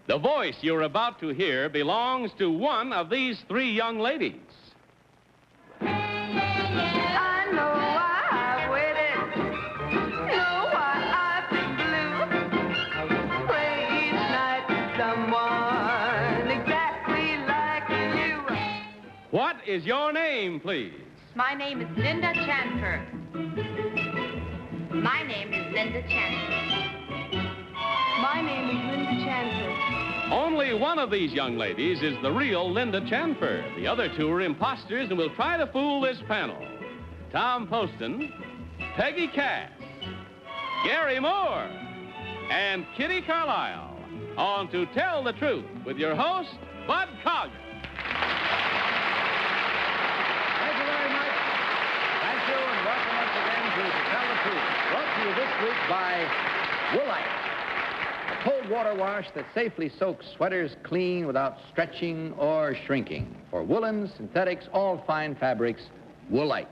The voice you're about to hear belongs to one of these three young ladies. I know why I waited, know why I've been blue. Pray each night to someone exactly like you. What is your name, please? My name is Linda Chanfer. My name is Linda Chanfer. My name is Linda Chanfer. Only one of these young ladies is the real Linda Chanfer. The other two are imposters and will try to fool this panel. Tom Poston, Peggy Cass, Garry Moore, and Kitty Carlisle. On To Tell the Truth with your host, Bud Cogg. Thank you very much. Thank you, and welcome once again to Tell the Truth. Brought to you this week by Woolite. A cold water wash that safely soaks sweaters clean without stretching or shrinking. For woolens, synthetics, all fine fabrics, Woolite.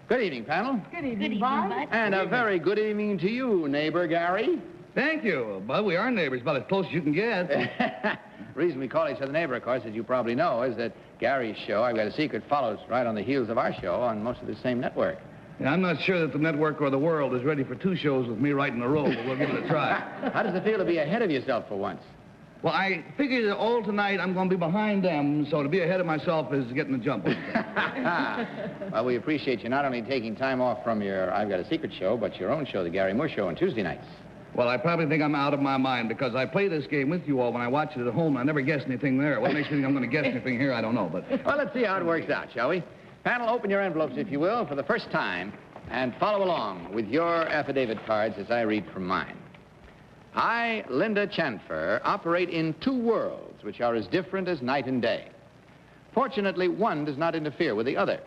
Good evening, panel. Good evening, Bud. And a very good evening to you, neighbor Garry. Thank you. Bud, we are neighbors, about as close as you can get. The reason we call each other neighbor, of course, as you probably know, is that Gary's show, I've Got a Secret, follows right on the heels of our show on most of the same network. Yeah, I'm not sure that the network or the world is ready for two shows with me right in a row, but we'll give it a try. How does it feel to be ahead of yourself for once? Well, I figured that all tonight I'm going to be behind them, so to be ahead of myself is getting a jump. Well, we appreciate you not only taking time off from your I've Got a Secret show, but your own show, the Garry Moore Show, on Tuesday nights. Well, I probably think I'm out of my mind because I play this game with you all when I watch it at home. I never guess anything there. What makes me think I'm going to guess anything here, I don't know, but... Well, let's see how it works out, shall we? Panel, open your envelopes, if you will, for the first time, and follow along with your affidavit cards as I read from mine. I, Linda Chanfer, operate in two worlds which are as different as night and day. Fortunately, one does not interfere with the other.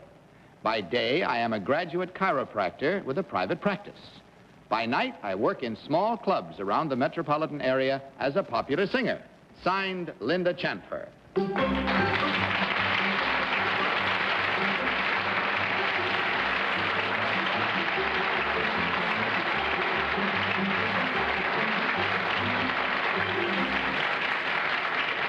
By day, I am a graduate chiropractor with a private practice. By night, I work in small clubs around the metropolitan area as a popular singer. Signed, Linda Chanfer.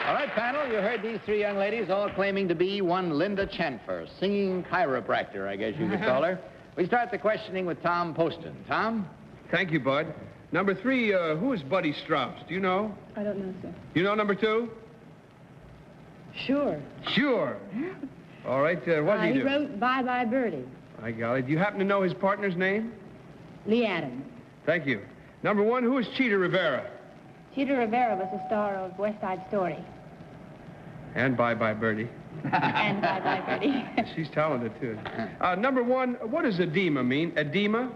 All right, panel, you heard these three young ladies all claiming to be one Linda Chanfer, singing chiropractor, I guess you could call her. We start the questioning with Tom Poston. Tom? Thank you, Bud. Number 3, who is Buddy Strauss? Do you know? I don't know, sir. You know number 2? Sure. Sure. All right, what did he He do? wrote Bye Bye Birdie. By golly, do you happen to know his partner's name? Lee Adams. Thank you. Number 1, who is Cheetah Rivera? Cheetah Rivera was the star of West Side Story. And Bye Bye Birdie. And Bye Bye Birdie. She's talented, too. Number 1, what does edema mean? Edema?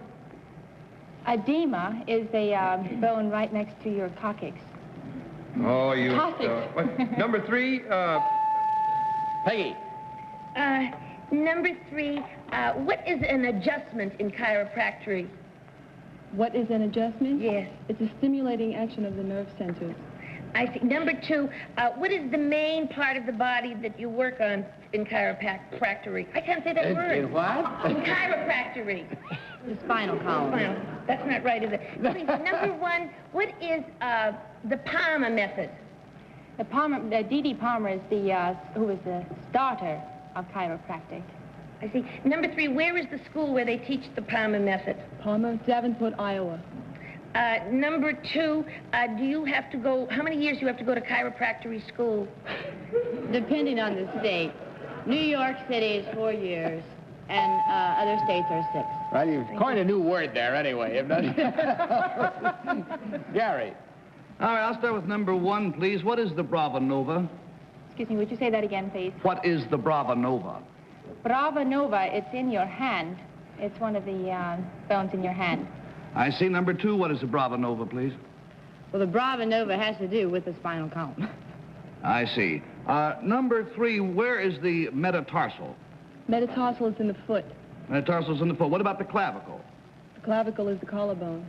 Edema is the bone right next to your coccyx. Oh, you... Coccyx. what? Number 3, Peggy. Number 3, what is an adjustment in chiropractic? What is an adjustment? Yes. It's a stimulating action of the nerve centers. I see. Number 2, what is the main part of the body that you work on in chiropractic? I can't say that word. In what? In chiropractic. The spinal column. Well, that's not right, is it? Please, number 1, what is the Palmer method? The Palmer, D.D. Palmer is who was the starter of chiropractic. I see. Number 3, where is the school where they teach the Palmer method? Palmer, Davenport, Iowa. Number 2, do you have to go, how many years do you have to go to chiropractic school? Depending on the state. New York City is 4 years, and other states are 6. Well, you've coined a new word there anyway, haven't you? Garry. All right, I'll start with number 1, please. What is the Brava Nova? Excuse me, would you say that again, please? What is the Brava Nova? Brava Nova, it's in your hand. It's one of the bones in your hand. I see. Number 2, what is the Brava Nova, please? Well, the Brava Nova has to do with the spinal column. I see. Number 3, where is the metatarsal? Metatarsal is in the foot. Metatarsal's in the foot. What about the clavicle? The clavicle is the collarbone.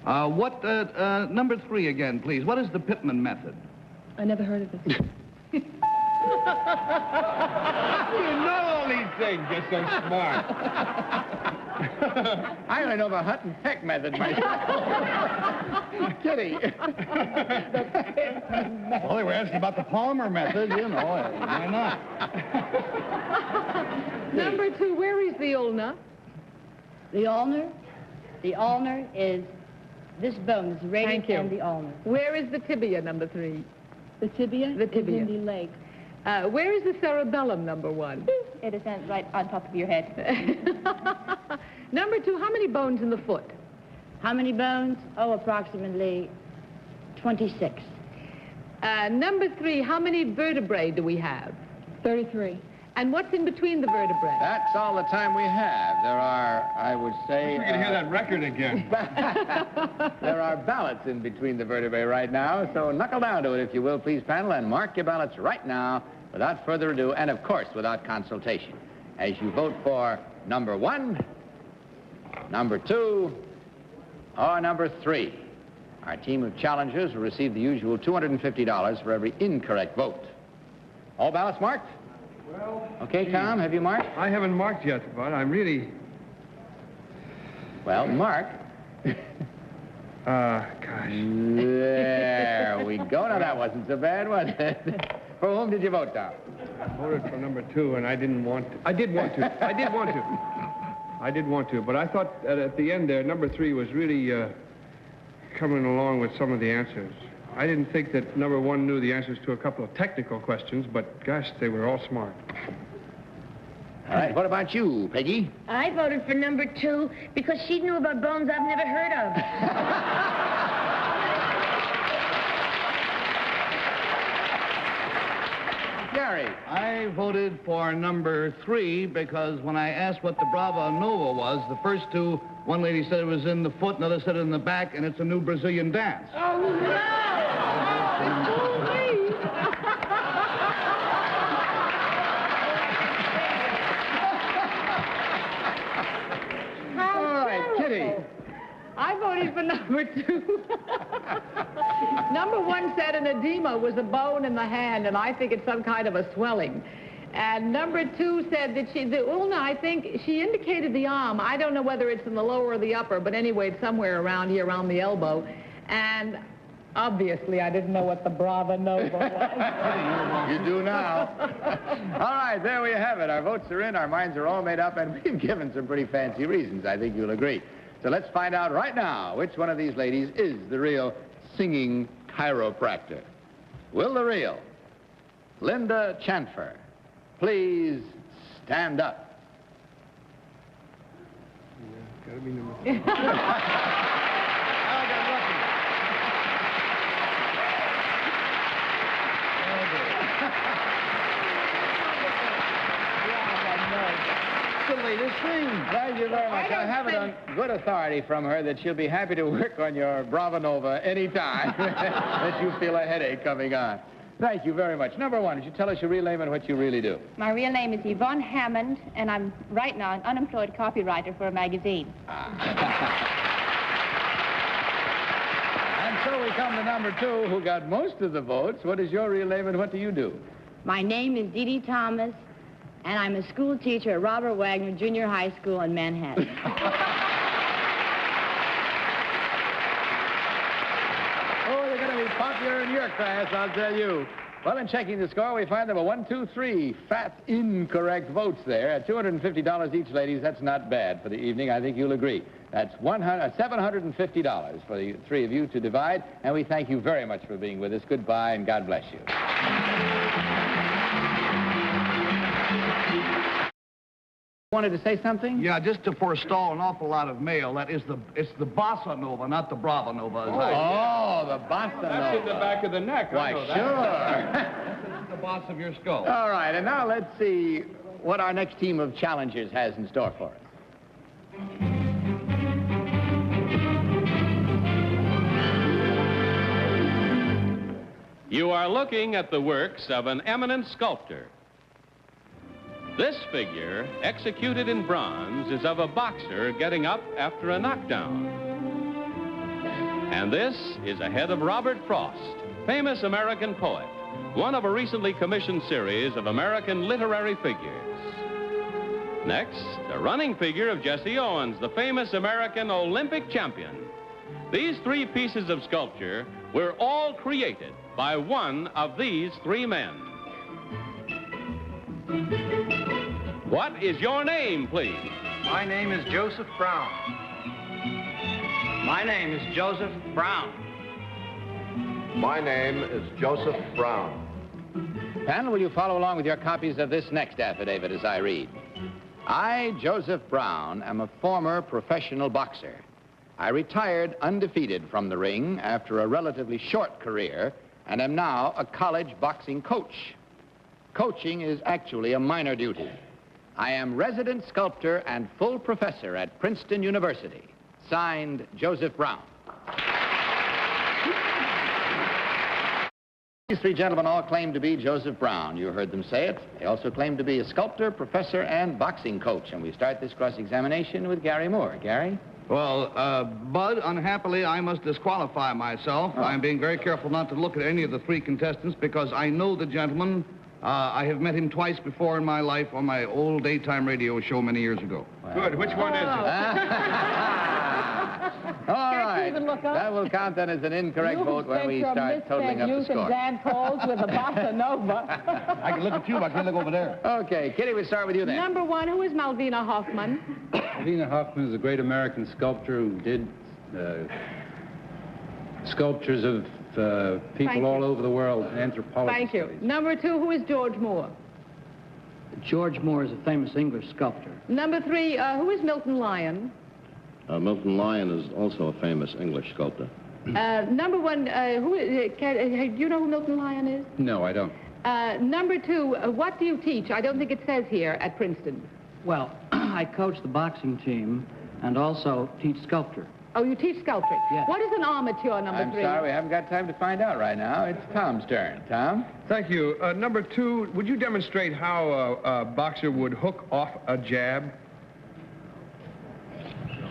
Number 3 again, please. What is the Pittman method? I never heard of it. you know all these things. You're so smart. I only know the hut and peck method myself. Kitty. Well, they were asking about the Palmer method, you know. Why not? Number 2, where is the ulna? The ulnar? The ulnar is this bone, is radius Thank you. and the ulnar. Where is the tibia, number 3? The tibia? The tibia. Is in the leg. Where is the cerebellum, number 1? It is right on top of your head. Number 2, how many bones in the foot? How many bones? Oh, approximately 26. Number 3, how many vertebrae do we have? 33. And what's in between the vertebrae? That's all the time we have. There are, I would say... We're going to hear that record again. There are ballots in between the vertebrae right now, so knuckle down to it, if you will, please, panel, and mark your ballots right now without further ado, and, of course, without consultation, as you vote for number 1, number 2, or number 3. Our team of challengers will receive the usual $250 for every incorrect vote. All ballots marked? Well... Okay, Tom, have you marked? I haven't marked yet, but I'm really... Well, mark. Gosh. There we go. Now, that wasn't so bad, was it? For whom did you vote, Tom? I voted for number 2, and I didn't want to. I did want to. I did want to. I did want to, but I thought that at the end there, number 3 was really coming along with some of the answers. I didn't think that number 1 knew the answers to a couple of technical questions, but gosh, they were all smart. All right, what about you, Peggy? I voted for number 2 because she knew about bones I've never heard of. Gary. I voted for number 3 because when I asked what the Brava Nova was, the first 2, one lady said it was in the foot, another said it in the back, and it's a new Brazilian dance. Oh, no! All right, Kitty. I voted for number 2. Number 1 said an edema was a bone in the hand, and I think it's some kind of a swelling. And number 2 said that the ulna, I think, she indicated the arm. I don't know whether it's in the lower or the upper, but anyway, it's somewhere around here, around the elbow. And obviously, I didn't know what the Brava Nova was. You do now. All right, there we have it. Our votes are in, our minds are all made up, and we've given some pretty fancy reasons. I think you'll agree. So let's find out right now which one of these ladies is the real singing chiropractor. Will the real Linda Chanfer please stand up? Yeah, gotta be number 3. The latest thing. Thank you very much. I have it on good authority from her that she'll be happy to work on your Brava Nova any time that you feel a headache coming on. Thank you very much. Number 1, would you tell us your real name and what you really do? My real name is Yvonne Hammond, and I'm right now an unemployed copywriter for a magazine. And so we come to number 2, who got most of the votes. What is your real name and what do you do? My name is Dee Dee Thomas, and I'm a school teacher at Robert Wagner Junior High School in Manhattan. Oh, you're going to be popular in your class, I'll tell you. Well, in checking the score, we find there were 1, 2, 3 fat incorrect votes there. At $250 each, ladies, that's not bad for the evening. I think you'll agree. That's $750 for the 3 of you to divide, and we thank you very much for being with us. Goodbye, and God bless you. Wanted to say something? Yeah, just to forestall an awful lot of mail, it's the Bossa Nova, not the Brava Nova. Oh, the Bossa That's in the Nova. back of the neck. Why, I know sure. This is the boss of your skull. All right, and now let's see what our next team of challengers has in store for us. You are looking at the works of an eminent sculptor. This figure, executed in bronze, is of a boxer getting up after a knockdown. And this is a head of Robert Frost, famous American poet, one of a recently commissioned series of American literary figures. Next, a running figure of Jesse Owens, the famous American Olympic champion. These three pieces of sculpture were all created by one of these three men. What is your name, please? My name is Joseph Brown. My name is Joseph Brown. My name is Joseph Brown. Panel, will you follow along with your copies of this next affidavit as I read? I, Joseph Brown, am a former professional boxer. I retired undefeated from the ring after a relatively short career and am now a college boxing coach. Coaching is actually a minor duty. I am resident sculptor and full professor at Princeton University. Signed, Joseph Brown. These three gentlemen all claim to be Joseph Brown. You heard them say it. They also claim to be a sculptor, professor, and boxing coach. And we start this cross-examination with Garry Moore. Garry? Well, Bud, unhappily, I must disqualify myself. Oh. I'm being very careful not to look at any of the three contestants because I know the gentleman. I have met him twice before in my life on my old daytime radio show many years ago. Well, Good. Which one is it? All right. even look up. That will count then as an incorrect vote when we start totaling up the score. You dance halls with a bossa nova. I can look at you, but I can't look over there. Okay, Kitty, we'll start with you then. Number one, who is Malvina Hoffman? Malvina Hoffman is a great American sculptor who did sculptures of people all over the world, anthropologists. Thank you. Number two, who is George Moore? George Moore is a famous English sculptor. Number three, who is Milton Lyon? Milton Lyon is also a famous English sculptor. Number one, do you know who Milton Lyon is? No, I don't. Number two, what do you teach? I don't think it says here at Princeton. Well, I coach the boxing team and also teach sculpture. Oh, you teach sculpting? Yes. What is an armature, number three? I'm sorry, we haven't got time to find out right now. It's Tom's turn. Tom? Thank you. Number two, would you demonstrate how a boxer would hook off a jab?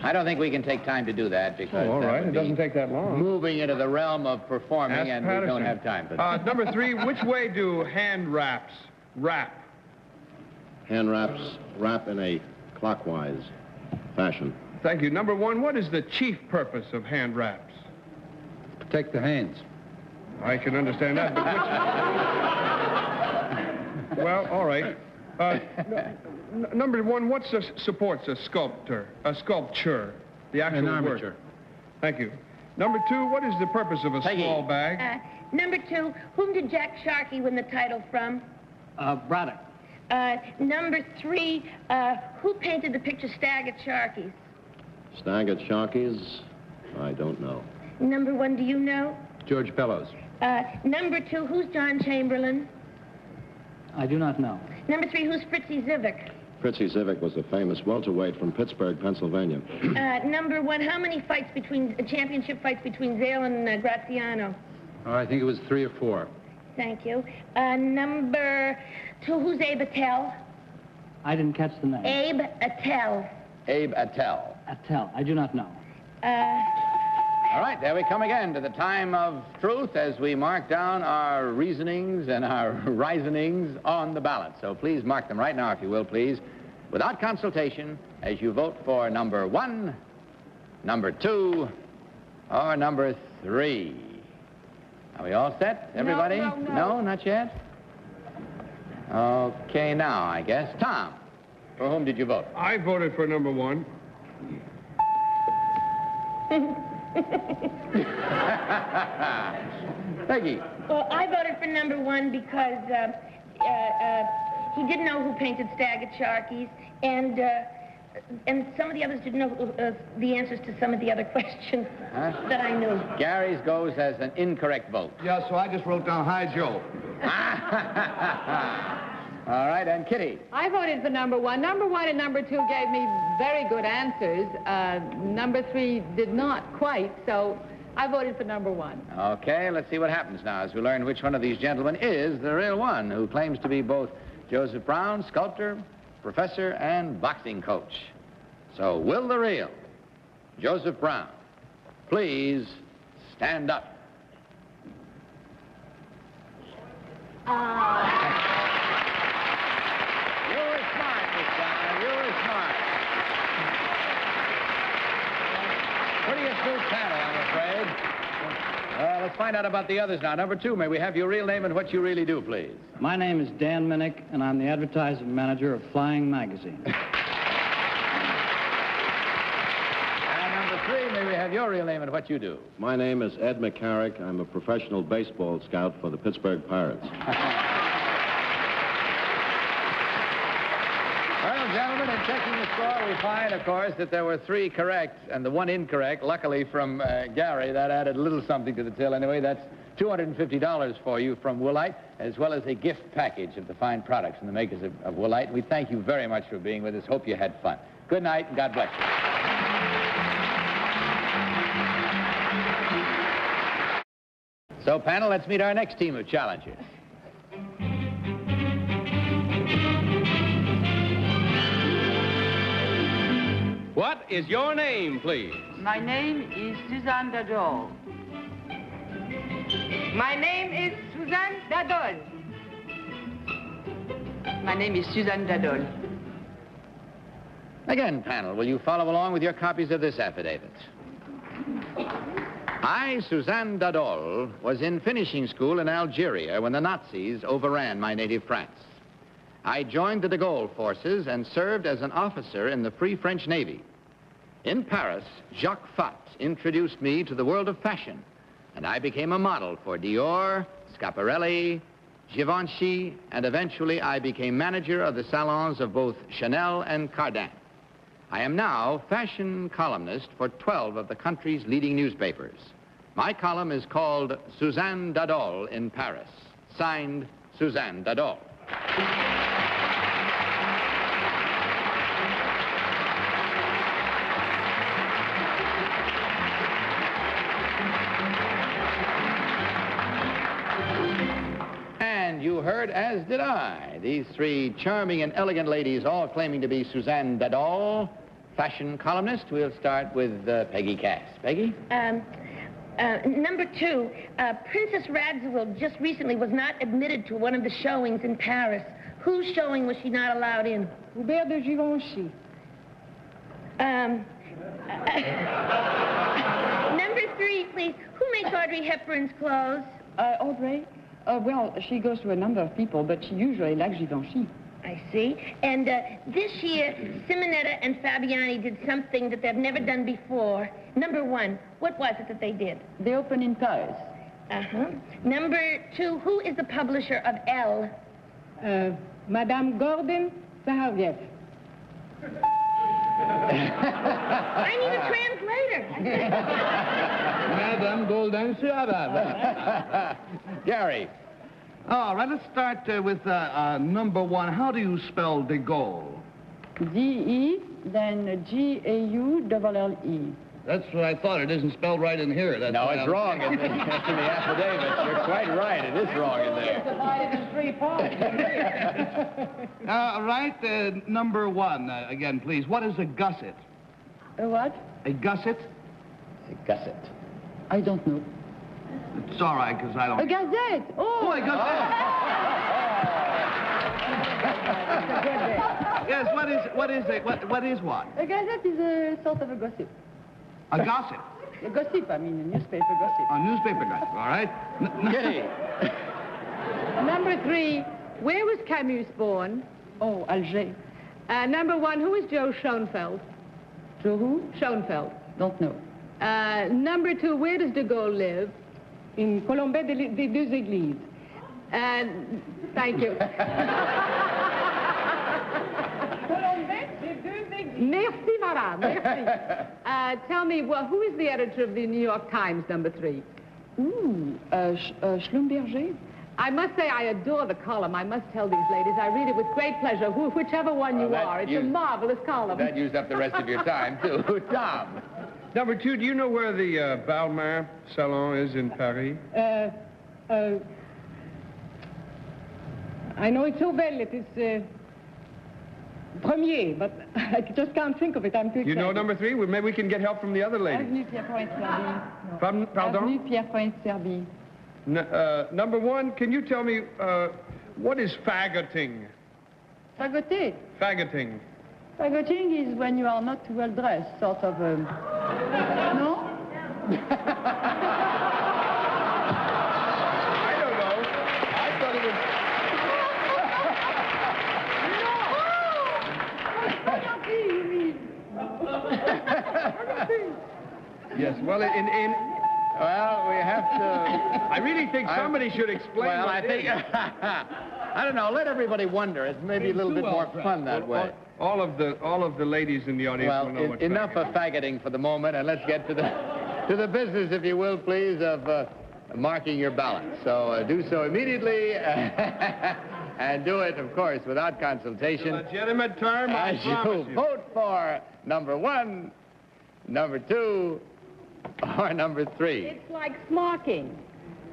I don't think we can take time to do that because all that right. would It be doesn't take that long. moving into the realm of performing, Ask and Patterson. we don't have time for that. Number three, which way do hand wraps wrap? Hand wraps wrap in a clockwise fashion. Thank you. Number one, what is the chief purpose of hand wraps? Protect the hands. I can understand that, but which... Well, all right. Number one, what supports a sculpture? The actual An word. armature. Thank you. Number two, what is the purpose of a Peggy. small bag? Number two, whom did Jack Sharkey win the title from? Braddock. Number three, who painted the picture Stag at Sharkey's? Stag at Sharkey's? I don't know. Number one, do you know? George Bellows. Number two, who's John Chamberlain? I do not know. Number three, who's Fritzy Zivik? Fritzy Zivik was a famous welterweight from Pittsburgh, Pennsylvania. Number one, how many championship fights between Zale and Graziano? Oh, I think it was 3 or 4. Thank you. Number two, who's Abe Attell? I didn't catch the name. Abe Attell. Abe Attell. Attell. I do not know. All right, there we come again to the time of truth as we mark down our reasonings and our reasonings on the ballot. So please mark them right now, if you will, please, without consultation, as you vote for number one, number two, or number three. Are we all set, everybody? No, not yet? Okay, now, I guess. Tom, for whom did you vote? I voted for number one. Peggy. Well, I voted for number one because he didn't know who painted Stag at Sharkey's, and some of the others didn't know the answers to some of the other questions that I knew. Gary's goes as an incorrect vote. Yeah, so I just wrote down Hi Joe. All right, and Kitty? I voted for number one. Number one and number two gave me very good answers. Number three did not quite, so I voted for number one. Okay, let's see what happens now as we learn which one of these gentlemen is the real one who claims to be both Joseph Brown, sculptor, professor, and boxing coach. So, will the real Joseph Brown please stand up? You were smart this time. You were this panel, I'm afraid. Well, let's find out about the others now. Number 2, may we have your real name and what you really do, please? My name is Dan Minnick, and I'm the advertising manager of Flying Magazine. And number 3, may we have your real name and what you do? My name is Ed McCarrick. I'm a professional baseball scout for the Pittsburgh Pirates. Well, gentlemen, in checking the score, we find, of course, that there were 3 correct and the 1 incorrect. Luckily, from Gary, that added a little something to the till anyway. That's $250 for you from Woolite, as well as a gift package of the fine products from the makers of Woolite. We thank you very much for being with us. Hope you had fun. Good night, and God bless you. So, panel, let's meet our next team of challengers. What is your name, please? My name is Suzanne DeGaulle. My name is Suzanne DeGaulle. My name is Suzanne DeGaulle. Again, panel, will you follow along with your copies of this affidavit? I, Suzanne DeGaulle, was in finishing school in Algeria when the Nazis overran my native France. I joined the DeGaulle forces and served as an officer in the Free French Navy. In Paris, Jacques Fat introduced me to the world of fashion, and I became a model for Dior, Schiaparelli, Givenchy, and eventually I became manager of the salons of both Chanel and Cardin. I am now fashion columnist for 12 of the country's leading newspapers. My column is called Suzanne DeGaulle in Paris. Signed, Suzanne DeGaulle. And you heard, as did I, these 3 charming and elegant ladies all claiming to be Suzanne DeGaulle, fashion columnist. We'll start with Peggy Cass. Peggy? Number 2, Princess Radziwill just recently was not admitted to one of the showings in Paris. Whose showing was she not allowed in? Hubert de Givenchy. Number 3, please. Who makes Audrey Hepburn's clothes? Audrey? Well, she goes to a number of people, but she usually likes Givenchy. I see. And this year, Simonetta and Fabiani did something that they've never done before. Number 1, what was it that they did? They open in Paris. Uh-huh. Number 2, who is the publisher of Elle? Madame Gordon Sahaviev. I need a translator. Madame Golden Sahaviev. Gary. All right, let's start with number 1. How do you spell DeGaulle? D-E, then G-A-U-L-L-E. That's what I thought. It isn't spelled right in here. That's No, it's wrong in the affidavit. You're quite right. It is wrong in there. It's divided in 3 parts. All right, number 1, again, please. What is a gusset? A what? A gusset? A gusset. I don't know. It's all right, because I don't... A gazette! Oh, a gazette! Yes, what is what? A gazette is a sort of a gossip. A gossip? A gossip, I mean, a newspaper gossip. A newspaper gossip, all right. Kitty. Number 3, where was Camus born? Oh, Alger. Number 1, who is Joe Schoenfeld? Joe who? Schoenfeld. Don't know. Number 2, where does de Gaulle live? In Colombe des Deux Églises. Thank you. Merci, madame. Merci. Tell me, well, who is the editor of the New York Times, number 3? Schlumberger. I must say I adore the column. I must tell these ladies I read it with great pleasure, whichever one you are. It's a marvelous column. That used up the rest of your time, too. Tom. Number 2, do you know where the Balmain Salon is in Paris? I know it so well. It is Premier, but I just can't think of it. I'm too excited. You know number 3? Well, maybe we can get help from the other lady. Avenue Pierre-Point-Serby. Pardon? Avenue Pierre-Point-Serby. Number 1, can you tell me what is faggoting? Fagoter. Faggoting. Fagoting is when you are not too well dressed, sort of. No? don't know. I thought it was... Yes, well, Well, we have to... I really think somebody should explain. Well, I think... I don't know. Let everybody wonder. It's maybe a little bit more fun that way. All of the ladies in the audience will know what's enough of faggoting for the moment, and let's get to the business, if you will, please, of marking your ballot. So do so immediately, and do it, of course, without consultation. A legitimate term, I promise you. Vote for number 1, number 2, or number 3. It's like smocking.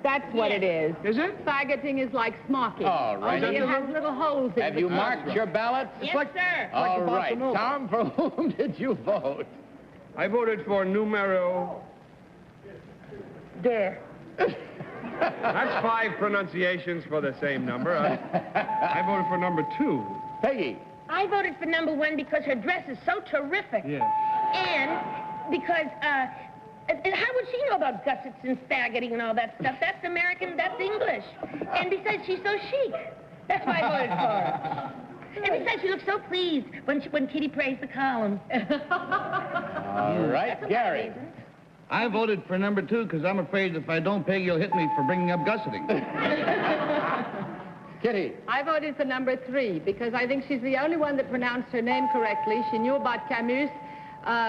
That's what it is. Is it? Faggoting is like smocking. All right. Only it has little holes in it. Have you marked your ballot? Yes, sir. All right. Tom, for whom did you vote? I voted for numero... There. That's 5 pronunciations for the same number. I voted for number 2. Peggy. I voted for number 1 because her dress is so terrific. Yeah. And because, how would she know about gussets and faggoting and all that stuff? That's American, that's English. And besides, she's so chic. That's why I voted for her. And besides, she looks so pleased when Kitty praised the column. All right, Gary. I voted for number 2 because I'm afraid if I don't pay, you'll hit me for bringing up gusseting. Kitty. I voted for number 3 because I think she's the only one that pronounced her name correctly. She knew about Camus.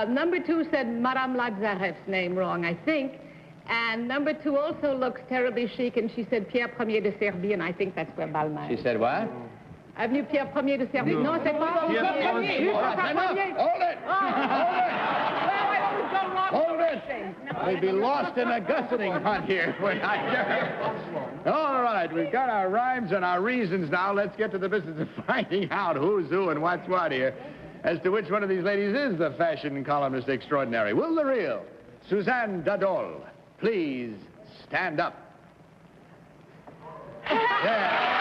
Number 2 said Madame Lazarev's name wrong, I think. And number 2 also looks terribly chic, and she said Pierre Ier de Serbie, and I think that's where Balmain. She said what? Avenue Pierre Ier de Serbie. No, c'est pas Pierre Ier. Hold it! Hold it! We'd be lost in a gusseting hunt here. All right, we've got our rhymes and our reasons now. Let's get to the business of finding out who's who and what's what here as to which one of these ladies is the fashion columnist extraordinary. Will the real Suzanne DeGaulle please stand up? Yeah.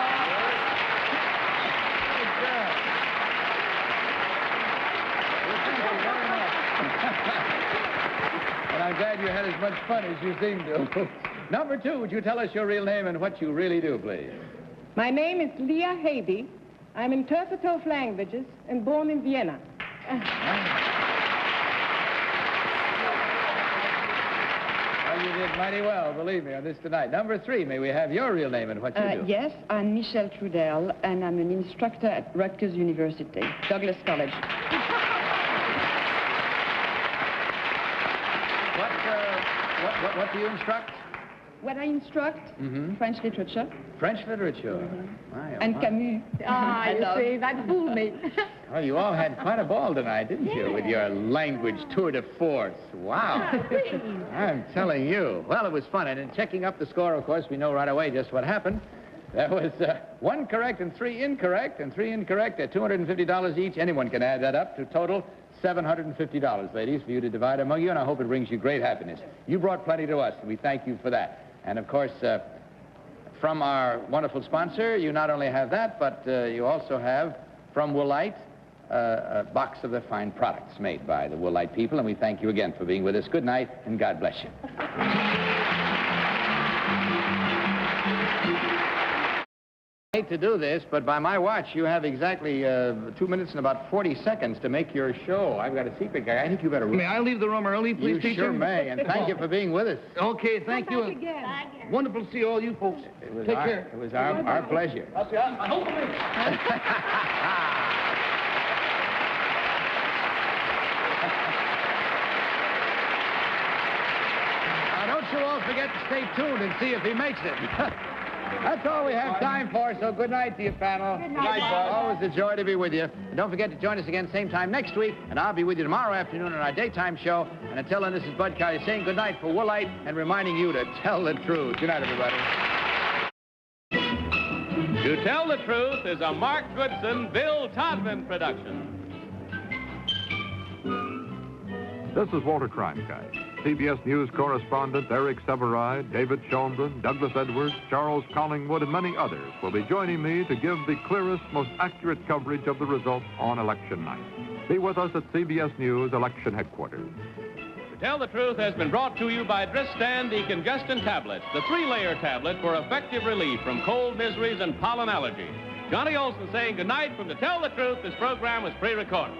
And I'm glad you had as much fun as you seem to. Number 2, would you tell us your real name and what you really do, please? My name is Leah Haby. I'm interpreter of languages and born in Vienna. Well, you did mighty well, believe me, on this tonight. Number 3, may we have your real name and what you do? Yes, I'm Michelle Trudel, and I'm an instructor at Rutgers University, Douglas College. What do you instruct? What I instruct? French literature. French literature. And Camus. Ah, you see, that fooled me. Well, you all had quite a ball tonight, didn't you, with your language tour de force? Wow. I'm telling you. Well, it was fun. And in checking up the score, of course, we know right away just what happened. There was 1 correct and 3 incorrect, and 3 incorrect at $250 each. Anyone can add that up to total $750, ladies, for you to divide among you, and I hope it brings you great happiness. You brought plenty to us, and we thank you for that. And, of course, from our wonderful sponsor, you not only have that, but you also have, from Woolite, a box of the fine products made by the Woolite people, and we thank you again for being with us. Good night, and God bless you. I hate to do this, but by my watch, you have exactly 2 minutes and about 40 seconds to make your show. I've got a secret, Gary. I think you better... May I leave the room early, please, You teacher? sure may, and thank you for being with us. Okay, thank you. Wonderful to see all you folks. Take care. It was our pleasure. I'll see you. I hope Now, don't you all forget to stay tuned and see if he makes it. That's all we have time for, so good night to you, panel. Good night, Bud. Always a joy to be with you. And don't forget to join us again same time next week, and I'll be with you tomorrow afternoon on our daytime show. And until then, this is Bud Collyer saying good night for Woolite and reminding you to tell the truth. Good night, everybody. To Tell the Truth is a Mark Goodson, Bill Todman production. This is Walter Cronkite. CBS News correspondent Eric Severide, David Schoenbrun, Douglas Edwards, Charles Collingwood, and many others will be joining me to give the clearest, most accurate coverage of the results on election night. Be with us at CBS News election headquarters. To Tell the Truth has been brought to you by Dristan Decongestant Tablets, the 3-layer tablet for effective relief from cold miseries and pollen allergies. Johnny Olson saying goodnight from To Tell the Truth. This program was pre-recorded.